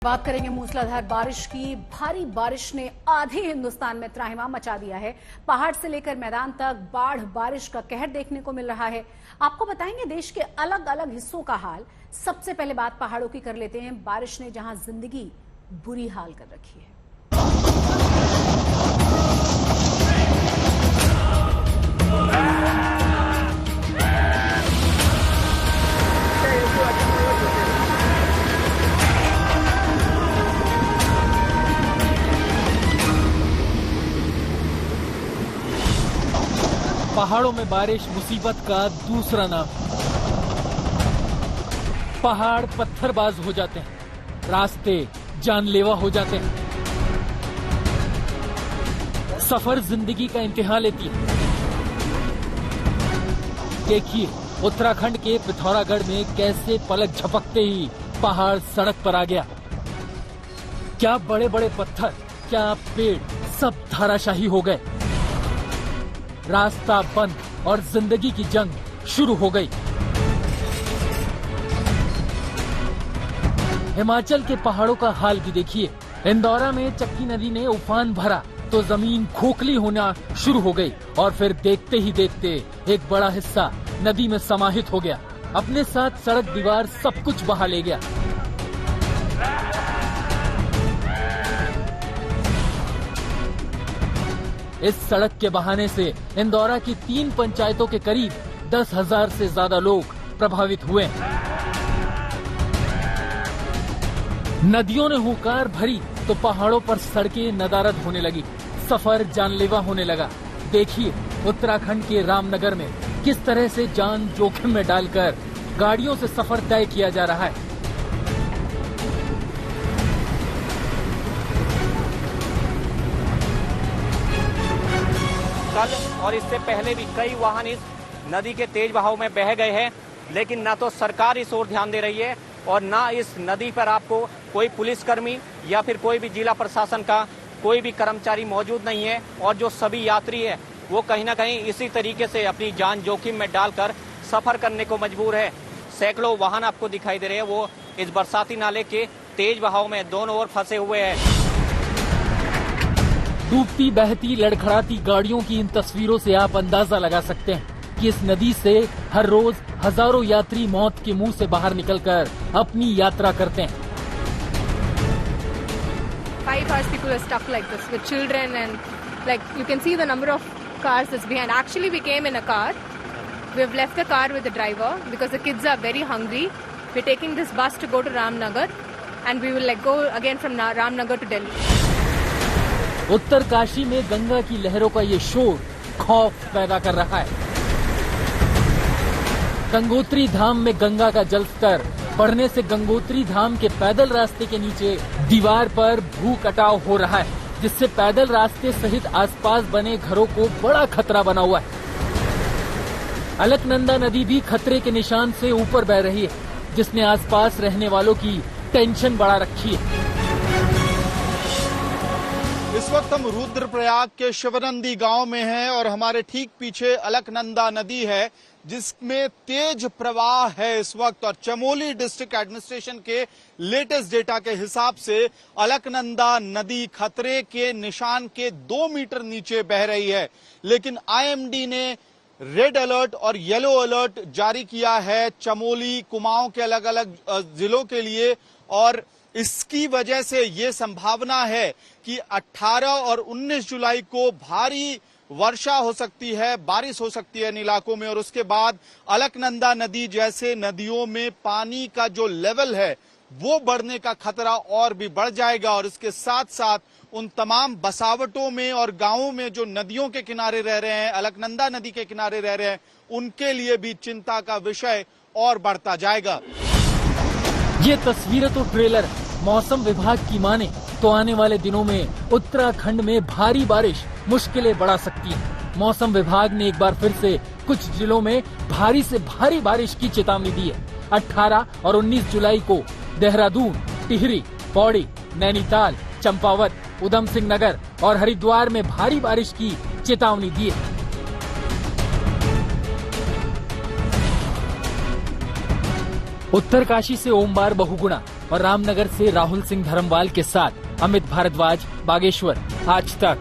बात करेंगे मूसलाधार बारिश की। भारी बारिश ने आधे हिंदुस्तान में त्राहिमाम मचा दिया है। पहाड़ से लेकर मैदान तक बाढ़ बारिश का कहर देखने को मिल रहा है। आपको बताएंगे देश के अलग अलग हिस्सों का हाल। सबसे पहले बात पहाड़ों की कर लेते हैं। बारिश ने जहां जिंदगी बुरी हाल कर रखी है। पहाड़ों में बारिश मुसीबत का दूसरा नाम। पहाड़ पत्थरबाज हो जाते हैं, रास्ते जानलेवा हो जाते हैं, सफर जिंदगी का इम्तिहान लेती है। देखिए उत्तराखंड के पिथौरागढ़ में कैसे पलक झपकते ही पहाड़ सड़क पर आ गया। क्या बड़े बड़े पत्थर, क्या पेड़, सब धराशाही हो गए। रास्ता बंद और जिंदगी की जंग शुरू हो गई। हिमाचल के पहाड़ों का हाल भी देखिए। इंदौरा में चक्की नदी ने उफान भरा तो जमीन खोखली होना शुरू हो गई और फिर देखते ही देखते एक बड़ा हिस्सा नदी में समाहित हो गया। अपने साथ सड़क, दीवार सब कुछ बहा ले गया। इस सड़क के बहाने से इंदौरा की 3 पंचायतों के करीब 10,000 से ज्यादा लोग प्रभावित हुए। नदियों ने हुंकार भरी तो पहाड़ों पर सड़कें नदारद होने लगी, सफर जानलेवा होने लगा। देखिए उत्तराखंड के रामनगर में किस तरह से जान जोखिम में डालकर गाड़ियों से सफर तय किया जा रहा है। कल और इससे पहले भी कई वाहन इस नदी के तेज बहाव में बह गए हैं, लेकिन ना तो सरकार इस ओर ध्यान दे रही है और ना इस नदी पर आपको कोई पुलिसकर्मी या फिर कोई भी जिला प्रशासन का कोई भी कर्मचारी मौजूद नहीं है। और जो सभी यात्री है वो कहीं ना कहीं इसी तरीके से अपनी जान जोखिम में डालकर सफर करने को मजबूर है। सैकड़ों वाहन आपको दिखाई दे रहे हैं, वो इस बरसाती नाले के तेज बहाव में दोनों ओर फंसे हुए हैं। डूबती बहती लड़खड़ाती गाड़ियों की इन तस्वीरों से आप अंदाजा लगा सकते हैं कि इस नदी से हर रोज हजारों यात्री मौत के मुंह से बाहर निकलकर अपनी यात्रा करते हैं। 5 hours people are stuck like this with children and like you can see the number of cars that's behind. Actually we came in a car. We have left the car with the driver because the kids are very hungry. We're taking this bus to go to Ramnagar and we will like go again from Ramnagar to Delhi. Uttarkashi में गंगा की लहरों का ये शोर खौफ पैदा कर रहा है। गंगोत्री धाम में गंगा का जल स्तर बढ़ने से गंगोत्री धाम के पैदल रास्ते के नीचे दीवार पर भू कटाव हो रहा है, जिससे पैदल रास्ते सहित आसपास बने घरों को बड़ा खतरा बना हुआ है। अलकनंदा नदी भी खतरे के निशान से ऊपर बह रही है, जिसने आसपास रहने वालों की टेंशन बढ़ा रखी है। इस वक्त हम रुद्रप्रयाग के शिवनंदी गांव में हैं और हमारे ठीक पीछे अलकनंदा नदी है, जिसमें तेज प्रवाह है इस वक्त। और चमोली डिस्ट्रिक्ट एडमिनिस्ट्रेशन के लेटेस्ट डेटा के हिसाब से अलकनंदा नदी खतरे के निशान के 2 मीटर नीचे बह रही है। लेकिन आईएमडी ने रेड अलर्ट और येलो अलर्ट जारी किया है चमोली, कुमाऊं के अलग अलग जिलों के लिए। और इसकी वजह से ये संभावना है कि 18 और 19 जुलाई को भारी वर्षा हो सकती है, बारिश हो सकती है इन इलाकों में। और उसके बाद अलकनंदा नदी जैसे नदियों में पानी का जो लेवल है वो बढ़ने का खतरा और भी बढ़ जाएगा। और इसके साथ साथ उन तमाम बसावटों में और गांवों में जो नदियों के किनारे रह रहे हैं, अलकनंदा नदी के किनारे रह रहे हैं, उनके लिए भी चिंता का विषय और बढ़ता जाएगा। ये तस्वीरें तो ट्रेलर। मौसम विभाग की माने तो आने वाले दिनों में उत्तराखंड में भारी बारिश मुश्किलें बढ़ा सकती है। मौसम विभाग ने एक बार फिर से कुछ जिलों में भारी से भारी बारिश की चेतावनी दी है। 18 और 19 जुलाई को देहरादून, टिहरी, पौड़ी, नैनीताल, चंपावत, उधम सिंह नगर और हरिद्वार में भारी बारिश की चेतावनी दी है। उत्तरकाशी से ओमबार बहुगुणा, और रामनगर से राहुल सिंह धर्मवाल के साथ अमित भारद्वाज, बागेश्वर, आज तक।